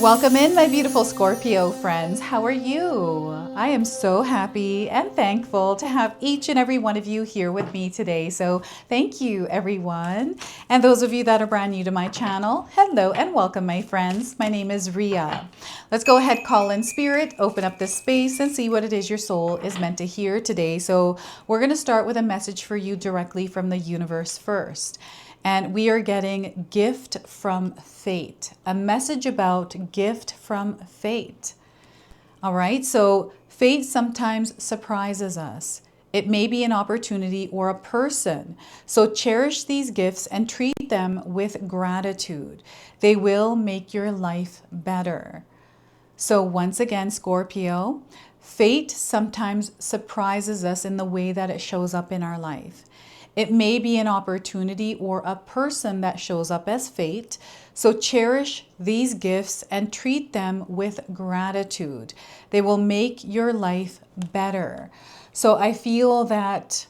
Welcome in, my beautiful Scorpio friends. How are you? I am so happy and thankful to have each and every one of you here with me today. So thank you, everyone. And those of you that are brand new to my channel, hello and welcome, my friends. My name is Ria. Let's go ahead, call in spirit, open up this space and see what it is your soul is meant to hear today. So we're going to start with a message for you directly from the universe first. And we are getting gift from fate, a message about gift from fate. All right, so fate sometimes surprises us. It may be an opportunity or a person. So cherish these gifts and treat them with gratitude. They will make your life better. So once again, Scorpio, fate sometimes surprises us in the way that it shows up in our life. It may be an opportunity or a person that shows up as fate. So cherish these gifts and treat them with gratitude. They will make your life better. So I feel that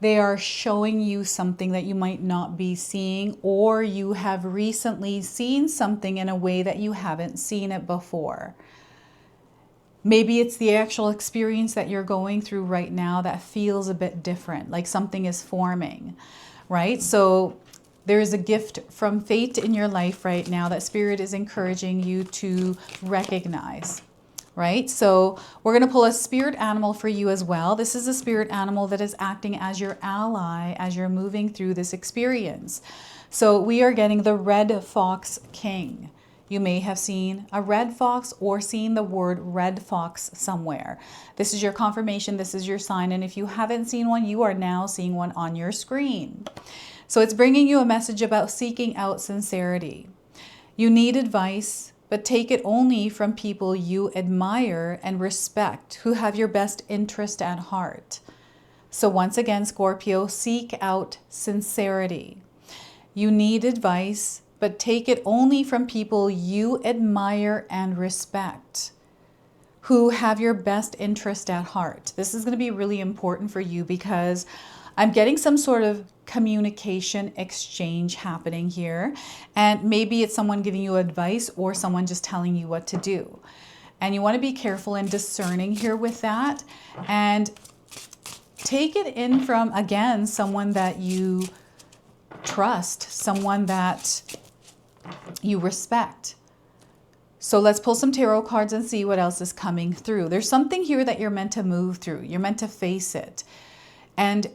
they are showing you something that you might not be seeing, or you have recently seen something in a way that you haven't seen it before. Maybe it's the actual experience that you're going through right now that feels a bit different, like something is forming, right? So there is a gift from fate in your life right now that Spirit is encouraging you to recognize, right? So we're going to pull a spirit animal for you as well. This is a spirit animal that is acting as your ally as you're moving through this experience. So we are getting the Red Fox King. You may have seen a red fox or seen the word red fox somewhere. This is your confirmation. This is your sign. And if you haven't seen one, you are now seeing one on your screen. So it's bringing you a message about seeking out sincerity. You need advice, but take it only from people you admire and respect, who have your best interest at heart. So once again, Scorpio, seek out sincerity. You need advice, but take it only from people you admire and respect, who have your best interest at heart. This is going to be really important for you because I'm getting some sort of communication exchange happening here. And maybe it's someone giving you advice or someone just telling you what to do. And you want to be careful and discerning here with that. And take it in from, again, someone that you trust, someone that you respect. So let's pull some tarot cards and see what else is coming through. There's something here that you're meant to move through. You're meant to face it. And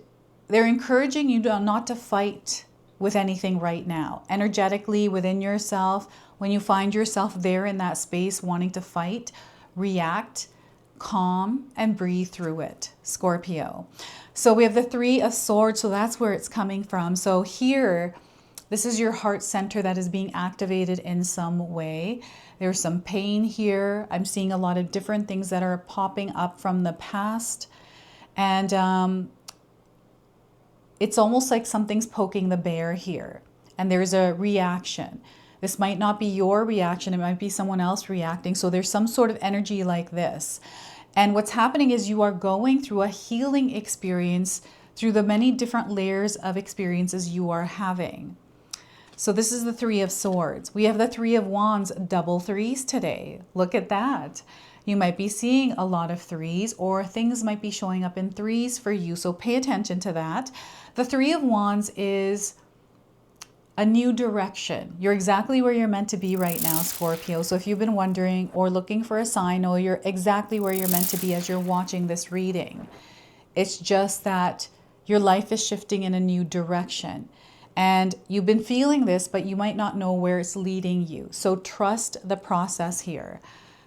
they're encouraging you not to fight with anything right now. Energetically within yourself, when you find yourself there in that space wanting to fight, react, calm, and breathe through it, Scorpio. So we have the Three of Swords, so that's where it's coming from. So here, this is your heart center that is being activated in some way. There's some pain here. I'm seeing a lot of different things that are popping up from the past. And it's almost like something's poking the bear here. And there's a reaction. This might not be your reaction. It might be someone else reacting. So there's some sort of energy like this. And what's happening is you are going through a healing experience through the many different layers of experiences you are having. So this is the Three of Swords. We have the Three of Wands, double threes today. Look at that. You might be seeing a lot of threes, or things might be showing up in threes for you. So pay attention to that. The Three of Wands is a new direction. You're exactly where you're meant to be right now, Scorpio. So if you've been wondering or looking for a sign, no, you're exactly where you're meant to be as you're watching this reading. It's just that your life is shifting in a new direction. And you've been feeling this, but you might not know where it's leading you. So trust the process here.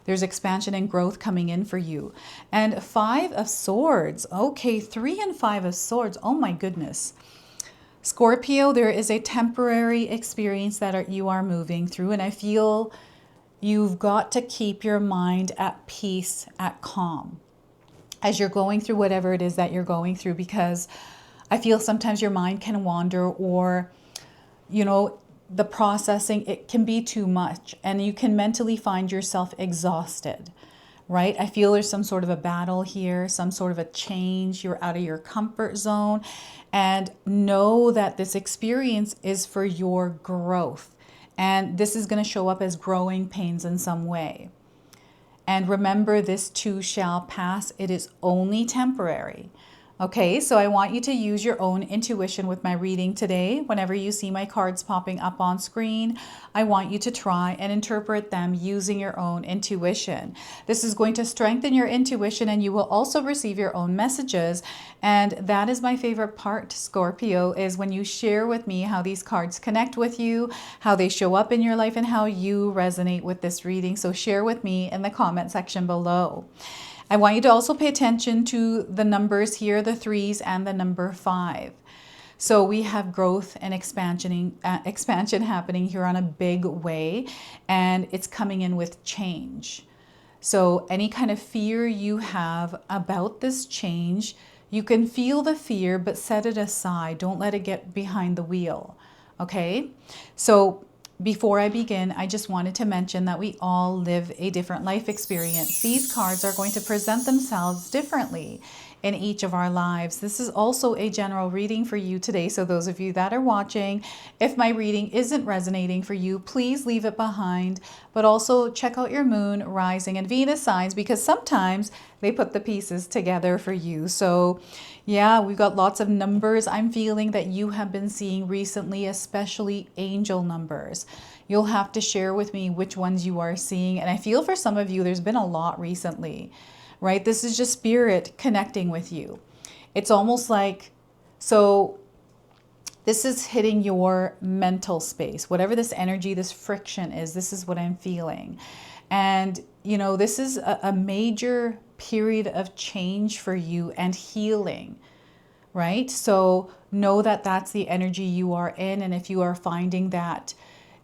There's expansion and growth coming in for you. And Five of Swords. Okay, 3 and 5 of Swords. Oh my goodness. Scorpio, there is a temporary experience that you are moving through. And I feel you've got to keep your mind at peace, at calm, as you're going through whatever it is that you're going through, because I feel sometimes your mind can wander, or, you know, the processing, it can be too much and you can mentally find yourself exhausted, right? I feel there's some sort of a battle here, some sort of a change. You're out of your comfort zone, and know that this experience is for your growth And this is going to show up as growing pains in some way. And remember, this too shall pass. It is only temporary. Okay, so I want you to use your own intuition with my reading today. Whenever you see my cards popping up on screen, I want you to try and interpret them using your own intuition. This is going to strengthen your intuition, and you will also receive your own messages. And that is my favorite part, Scorpio, is when you share with me how these cards connect with you, how they show up in your life, and how you resonate with this reading. So share with me in the comment section below. I want you to also pay attention to the numbers here, the 3s and the number 5. So we have growth and expansion happening here on a big way, and it's coming in with change. So any kind of fear you have about this change, you can feel the fear, but set it aside. Don't let it get behind the wheel. Okay? So before I begin, I just wanted to mention that we all live a different life experience. These cards are going to present themselves differently in each of our lives. This is also a general reading for you today. So those of you that are watching, if my reading isn't resonating for you, please leave it behind. But also check out your moon, rising, and Venus signs, because sometimes they put the pieces together for you. So yeah, we've got lots of numbers I'm feeling that you have been seeing recently, especially angel numbers. You'll have to share with me which ones you are seeing. And I feel for some of you, there's been a lot recently, right? This is just spirit connecting with you. It's almost like, so this is hitting your mental space. Whatever this energy, this friction is, this is what I'm feeling. And, you know, this is a major period of change for you and healing, right? So know that that's the energy you are in. And if you are finding that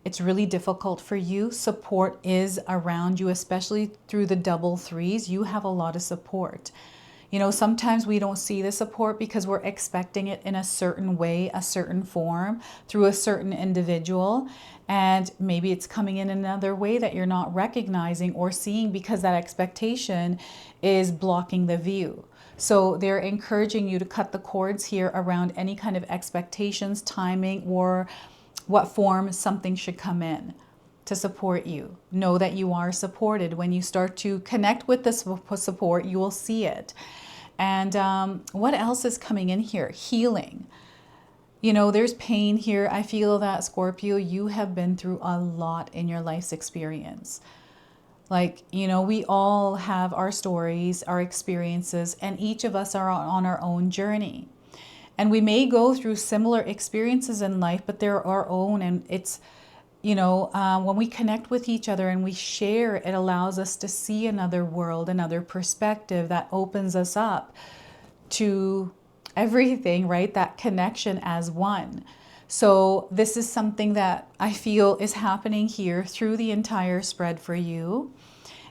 it's really difficult for you, support is around you, especially through the double 3s. You have a lot of support. You know, sometimes we don't see the support because we're expecting it in a certain way, a certain form, through a certain individual. And maybe it's coming in another way that you're not recognizing or seeing because that expectation is blocking the view. So they're encouraging you to cut the cords here around any kind of expectations, timing, or what form something should come in to support you. Know that you are supported. When you start to connect with this support, you will see it. And what else is coming in here? Healing. You know, there's pain here. I feel that, Scorpio, you have been through a lot in your life's experience. Like, you know, we all have our stories, our experiences, and each of us are on our own journey. And we may go through similar experiences in life, but they're our own. And it's, you know, when we connect with each other and we share, it allows us to see another world, another perspective that opens us up to everything, right? That connection as one. So this is something that I feel is happening here through the entire spread for you.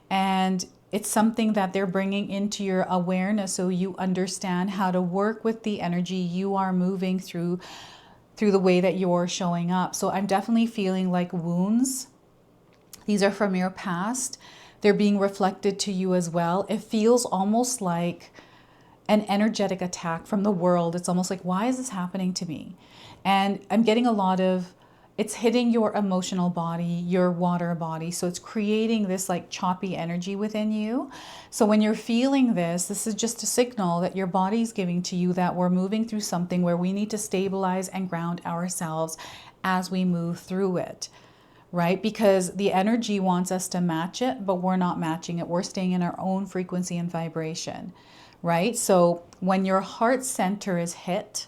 And it's something that they're bringing into your awareness so you understand how to work with the energy you are moving through the way that you're showing up. So I'm definitely feeling like wounds. These are from your past. They're being reflected to you as well. It feels almost like an energetic attack from the world. It's almost like, why is this happening to me? And I'm getting a lot of, it's hitting your emotional body, your water body. So it's creating this like choppy energy within you. So when you're feeling this, this is just a signal that your body's giving to you that we're moving through something where we need to stabilize and ground ourselves as we move through it, right? Because the energy wants us to match it, but we're not matching it. We're staying in our own frequency and vibration, right? So when your heart center is hit,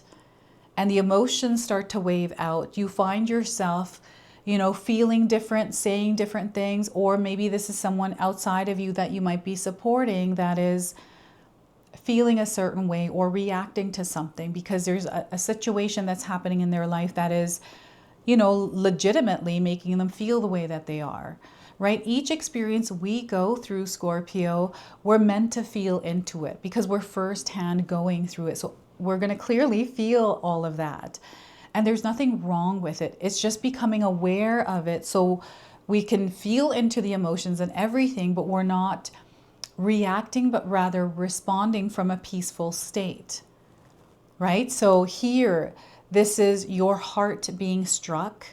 and the emotions start to wave out, you find yourself, you know, feeling different, saying different things, or maybe this is someone outside of you that you might be supporting that is feeling a certain way or reacting to something because there's a situation that's happening in their life that is, you know, legitimately making them feel the way that they are, right? Each experience we go through, Scorpio, we're meant to feel into it because we're firsthand going through it. So we're going to clearly feel all of that. And there's nothing wrong with it. It's just becoming aware of it so we can feel into the emotions and everything, but we're not reacting, but rather responding from a peaceful state, right? So here, this is your heart being struck.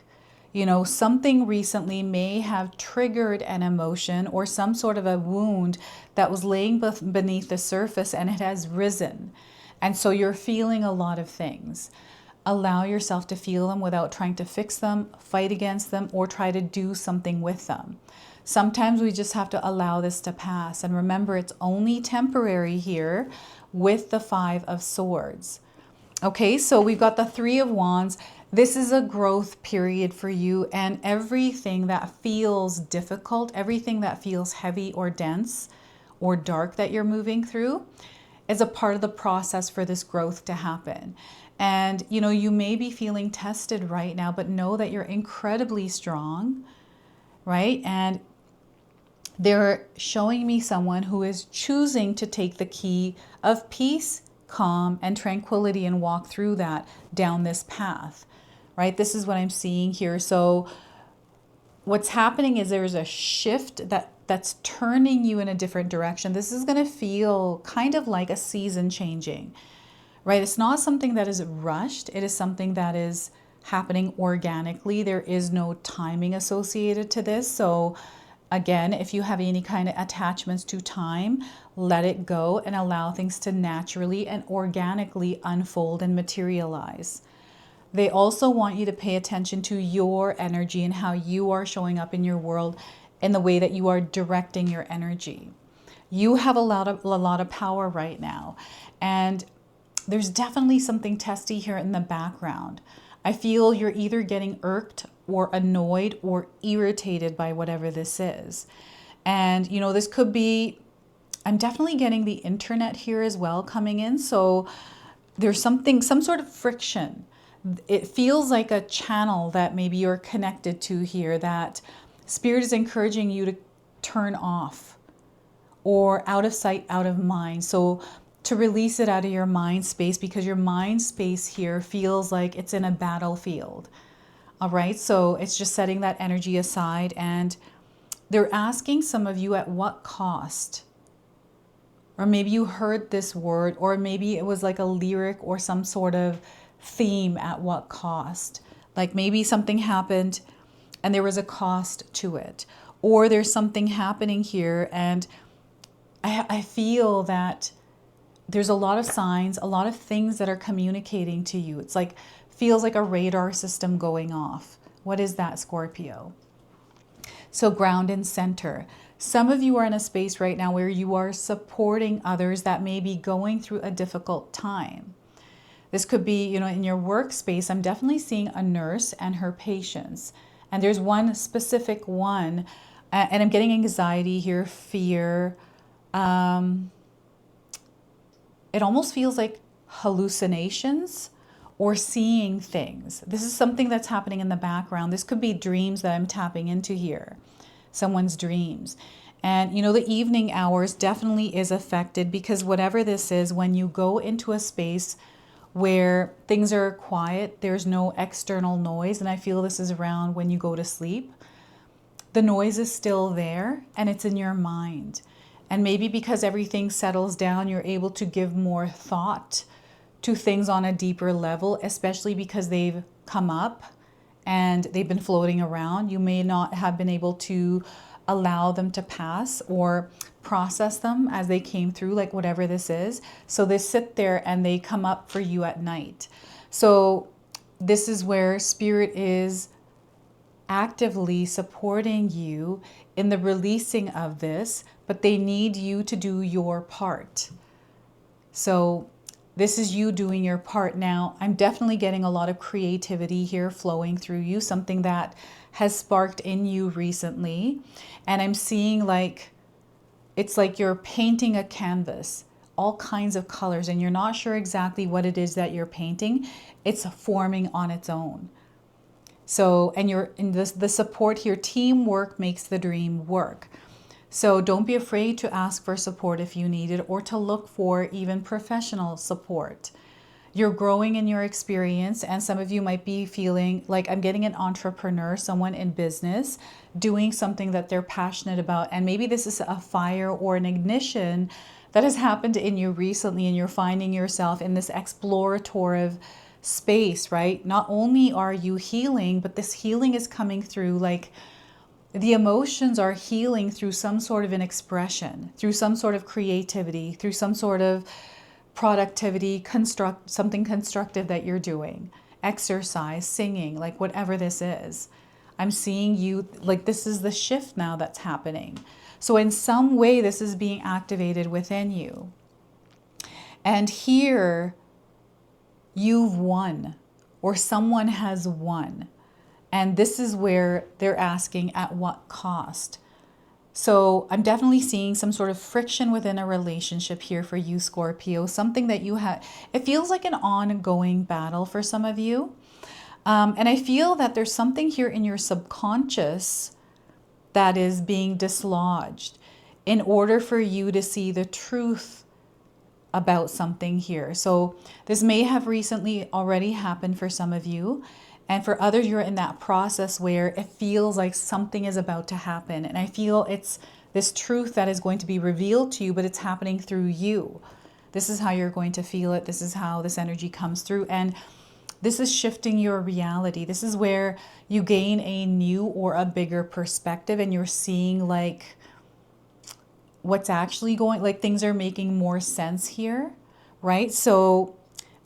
You know, something recently may have triggered an emotion or some sort of a wound that was laying beneath the surface, and it has risen. And so you're feeling a lot of things. Allow yourself to feel them without trying to fix them, fight against them, or try to do something with them. Sometimes we just have to allow this to pass. And remember, it's only temporary here with the Five of Swords. Okay, so we've got the Three of Wands. This is a growth period for you, and everything that feels difficult, everything that feels heavy or dense or dark that you're moving through is a part of the process for this growth to happen. And, you know, you may be feeling tested right now, but know that you're incredibly strong, right? And they're showing me someone who is choosing to take the key of peace, calm, and tranquility and walk through that down this path, right? This is what I'm seeing here. So what's happening is there's a shift that's turning you in a different direction. This is going to feel kind of like a season changing, right? It's not something that is rushed. It is something that is happening organically. There is no timing associated to this. So again, if you have any kind of attachments to time, let it go and allow things to naturally and organically unfold and materialize. They also want you to pay attention to your energy and how you are showing up in your world in the way that you are directing your energy. You have a lot of power right now. And there's definitely something testy here in the background. I feel you're either getting irked or annoyed or irritated by whatever this is. And, you know, this could be, I'm definitely getting the internet here as well coming in. So there's some sort of friction. It feels like a channel that maybe you're connected to here that Spirit is encouraging you to turn off or out of sight, out of mind. So to release it out of your mind space, because your mind space here feels like it's in a battlefield. All right, so it's just setting that energy aside, and they're asking some of you at what cost? Or maybe you heard this word, or maybe it was like a lyric or some sort of theme, at what cost? Like maybe something happened and there was a cost to it. Or there's something happening here, and I feel that there's a lot of signs, a lot of things that are communicating to you. It's like, feels like a radar system going off. What is that, Scorpio? So ground and center. Some of you are in a space right now where you are supporting others that may be going through a difficult time. This could be, you know, in your workspace. I'm definitely seeing a nurse and her patients. And there's one specific one, and I'm getting anxiety here, fear. It almost feels like hallucinations or seeing things. This is something that's happening in the background. This could be dreams that I'm tapping into here, someone's dreams. And, you know, the evening hours definitely is affected, because whatever this is, when you go into a space where things are quiet, there's no external noise, and I feel this is around when you go to sleep, the noise is still there and it's in your mind. And maybe because everything settles down, you're able to give more thought to things on a deeper level, especially because they've come up and they've been floating around. You may not have been able to allow them to pass or process them as they came through, like whatever this is. So they sit there and they come up for you at night. So this is where Spirit is actively supporting you in the releasing of this, but they need you to do your part. So this is you doing your part. Now, I'm definitely getting a lot of creativity here flowing through you, something that has sparked in you recently. And I'm seeing like, it's like you're painting a canvas, all kinds of colors, and you're not sure exactly what it is that you're painting. It's forming on its own. So, and you're in this, the support here, teamwork makes the dream work. So don't be afraid to ask for support if you need it, or to look for even professional support. You're growing in your experience, and some of you might be feeling like, I'm getting an entrepreneur, someone in business, doing something that they're passionate about. And maybe this is a fire or an ignition that has happened in you recently, and you're finding yourself in this explorative space, right? Not only are you healing, but this healing is coming through like the emotions are healing through some sort of an expression, through some sort of creativity, through some sort of productivity, something constructive that you're doing, exercise, singing, like whatever this is. I'm seeing you, like this is the shift now that's happening. So in some way, this is being activated within you. And here, you've won, or someone has won. And this is where they're asking at what cost. So I'm definitely seeing some sort of friction within a relationship here for you, Scorpio. Something that you have, it feels like an ongoing battle for some of you. And I feel that there's something here in your subconscious that is being dislodged in order for you to see the truth about something here. So this may have recently already happened for some of you. And for others, you're in that process where it feels like something is about to happen. And I feel it's this truth that is going to be revealed to you, but it's happening through you. This is how you're going to feel it. This is how this energy comes through. And this is shifting your reality. This is where you gain a new or a bigger perspective and you're seeing like what's actually going, like things are making more sense here, right? So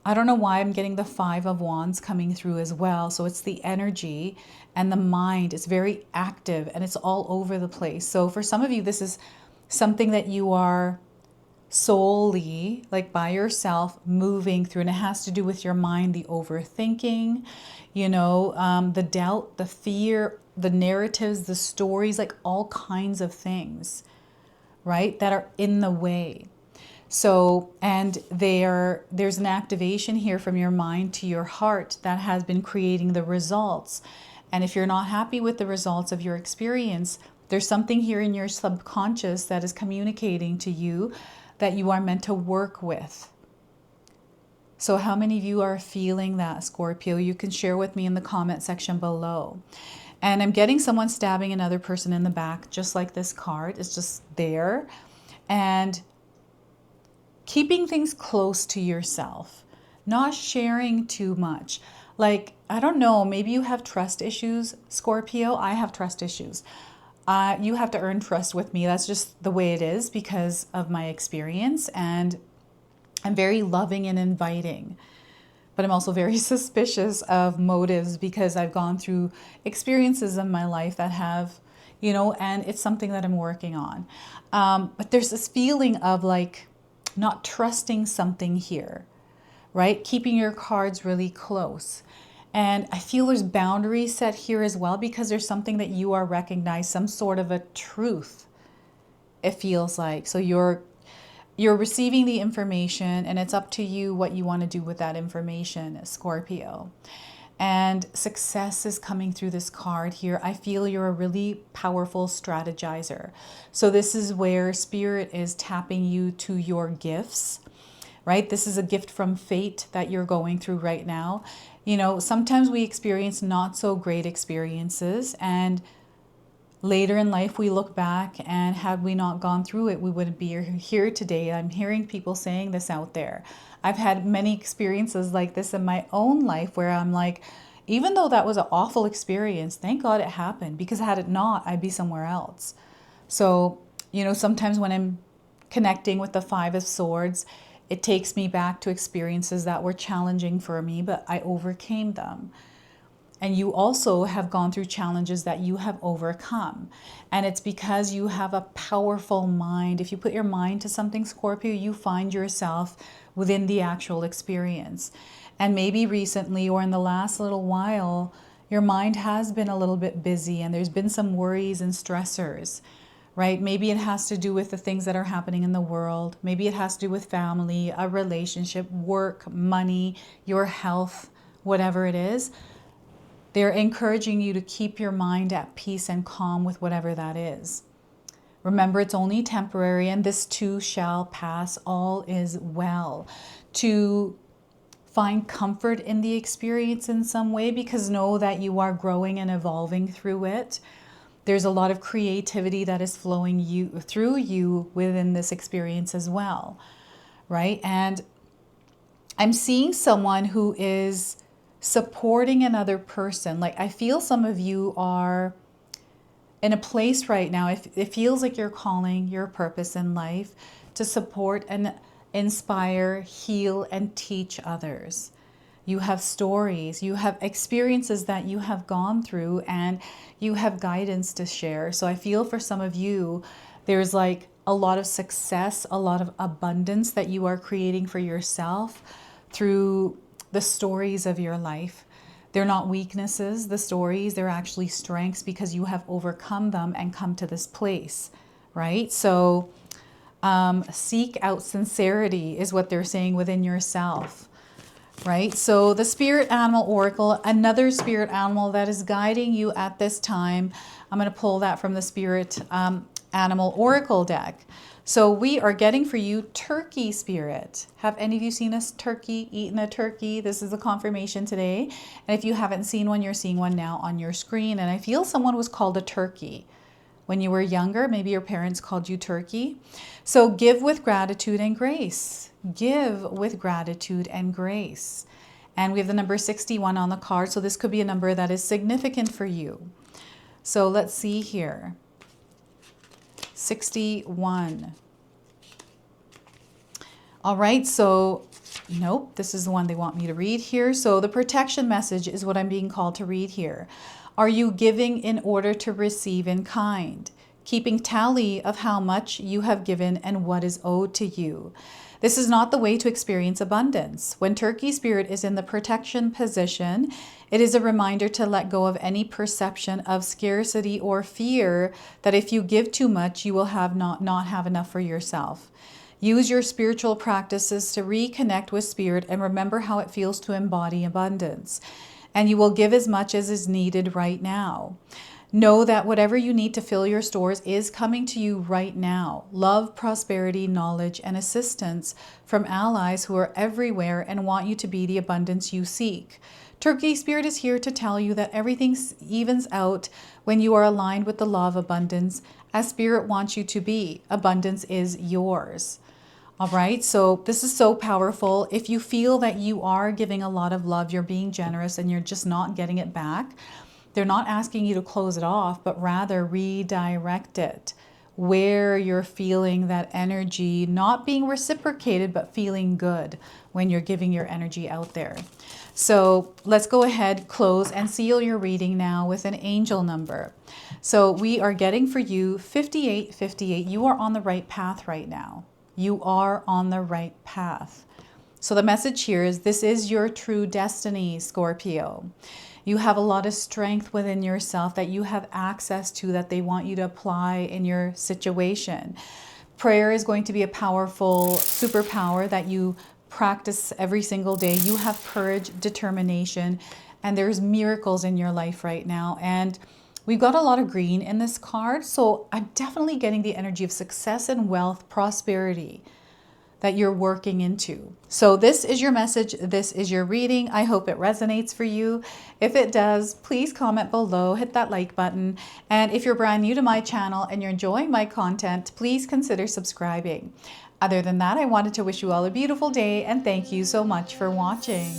I don't know why I'm getting the 5 of Wands coming through as well. So it's the energy and the mind. It's very active and it's all over the place. So for some of you, this is something that you are solely like by yourself moving through, and it has to do with your mind, the overthinking, the doubt, the fear, the narratives, the stories, like all kinds of things, right, that are in the way. So, and there's an activation here from your mind to your heart that has been creating the results. And if you're not happy with the results of your experience, there's something here in your subconscious that is communicating to you that you are meant to work with. So how many of you are feeling that, Scorpio? You can share with me in the comment section below. And I'm getting someone stabbing another person in the back, just like this card. It's just there. And keeping things close to yourself, not sharing too much. Like, I don't know, maybe you have trust issues, Scorpio. I have trust issues. You have to earn trust with me. That's just the way it is because of my experience. And I'm very loving and inviting. But I'm also very suspicious of motives because I've gone through experiences in my life that have, and it's something that I'm working on. But there's this feeling of like not trusting something here, right? Keeping your cards really close. And I feel there's boundaries set here as well because there's something that you are recognized, some sort of a truth, it feels like. So you're receiving the information and it's up to you what you want to do with that information, Scorpio. And success is coming through this card here. I feel you're a really powerful strategizer. So this is where Spirit is tapping you to your gifts, right? This is a gift from fate that you're going through right now. Sometimes we experience not so great experiences, and later in life we look back and had we not gone through it, we wouldn't be here today. I'm hearing people saying this out there. I've had many experiences like this in my own life where I'm like, even though that was an awful experience, thank God it happened, because had it not, I'd be somewhere else. So, sometimes when I'm connecting with the 5 of Swords, it takes me back to experiences that were challenging for me, but I overcame them. And you also have gone through challenges that you have overcome. And it's because you have a powerful mind. If you put your mind to something, Scorpio, you find yourself within the actual experience. And maybe recently or in the last little while, your mind has been a little bit busy and there's been some worries and stressors, right? Maybe it has to do with the things that are happening in the world. Maybe it has to do with family, a relationship, work, money, your health, whatever it is. They're encouraging you to keep your mind at peace and calm with whatever that is. Remember, it's only temporary and this too shall pass. All is well. To find comfort in the experience in some way, because know that you are growing and evolving through it. There's a lot of creativity that is flowing through you within this experience as well, right? And I'm seeing someone who is supporting another person. Like, I feel some of you are in a place right now, it feels like you're calling your purpose in life to support and inspire, heal, and teach others. You have stories, you have experiences that you have gone through, and you have guidance to share. So I feel for some of you, there's like a lot of success, a lot of abundance that you are creating for yourself through the stories of your life. They're not weaknesses, the stories, they're actually strengths because you have overcome them and come to this place, right? So seek out sincerity is what they're saying within yourself, right? So the Spirit Animal Oracle, another spirit animal that is guiding you at this time. I'm going to pull that from the Spirit Animal Oracle deck. So we are getting for you turkey spirit. Have any of you seen a turkey, eaten a turkey? This is the confirmation today. And if you haven't seen one, you're seeing one now on your screen. And I feel someone was called a turkey. When you were younger, maybe your parents called you turkey. So give with gratitude and grace. Give with gratitude and grace. And we have the number 61 on the card. So this could be a number that is significant for you. So let's see here. 61. All right, so nope, this is the one they want me to read here. So the protection message is what I'm being called to read here. Are you giving in order to receive in kind? Keeping tally of how much you have given and what is owed to you. This is not the way to experience abundance. When turkey spirit is in the protection position, it is a reminder to let go of any perception of scarcity or fear that if you give too much, you will have not have enough for yourself. Use your spiritual practices to reconnect with spirit and remember how it feels to embody abundance. And you will give as much as is needed right now. Know that whatever you need to fill your stores is coming to you right now. Love, prosperity, knowledge, and assistance from allies who are everywhere and want you to be the abundance you seek. Turkey Spirit is here to tell you that everything evens out when you are aligned with the law of abundance as Spirit wants you to be. Abundance is yours. All right, so this is so powerful. If you feel that you are giving a lot of love, you're being generous and you're just not getting it back, they're not asking you to close it off, but rather redirect it where you're feeling that energy not being reciprocated, but feeling good when you're giving your energy out there. So let's go ahead, close, and seal your reading now with an angel number. So we are getting for you 5858. You are on the right path right now. You are on the right path. So the message here is this is your true destiny, Scorpio. You have a lot of strength within yourself that you have access to that they want you to apply in your situation. Prayer is going to be a powerful superpower that you practice every single day. You have courage, determination, and there's miracles in your life right now. And we've got a lot of green in this card. So I'm definitely getting the energy of success and wealth, prosperity that you're working into. So this is your message. This is your reading. I hope it resonates for you. If it does, please comment below, hit that like button. And if you're brand new to my channel and you're enjoying my content, please consider subscribing. Other than that, I wanted to wish you all a beautiful day and thank you so much for watching.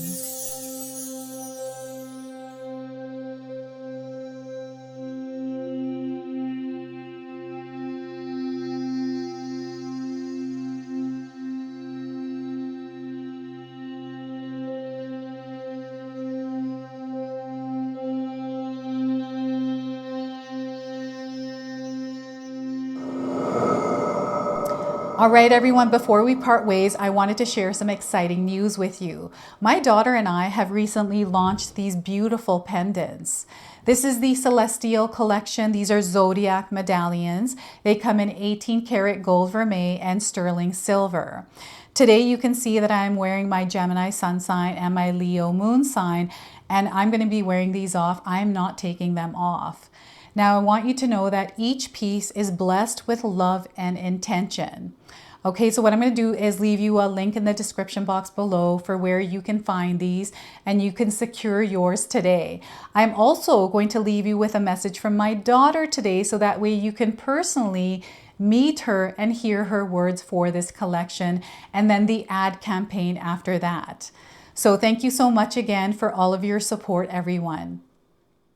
All right, everyone, before we part ways, I wanted to share some exciting news with you. My daughter and I have recently launched these beautiful pendants. This is the Celestial Collection. These are Zodiac medallions. They come in 18 karat gold vermeil and sterling silver. Today, you can see that I'm wearing my Gemini sun sign and my Leo moon sign, and I'm going to be wearing these off. I'm not taking them off. Now, I want you to know that each piece is blessed with love and intention. Okay, so what I'm going to do is leave you a link in the description box below for where you can find these and you can secure yours today. I'm also going to leave you with a message from my daughter today so that way you can personally meet her and hear her words for this collection, and then the ad campaign after that. So thank you so much again for all of your support, everyone.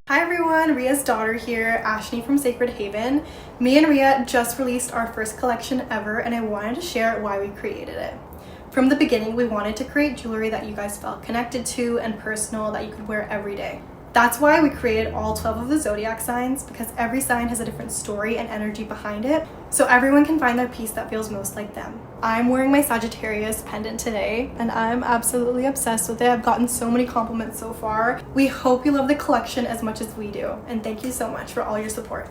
Hi everyone, Ria's daughter here, Ashley from Sacred Haven. Me and Ria just released our first collection ever, and I wanted to share why we created it. From the beginning, we wanted to create jewelry that you guys felt connected to and personal, that you could wear every day. That's why we created all 12 of the Zodiac signs, because every sign has a different story and energy behind it, so everyone can find their piece that feels most like them. I'm wearing my Sagittarius pendant today, and I'm absolutely obsessed with it. I've gotten so many compliments so far. We hope you love the collection as much as we do, and thank you so much for all your support.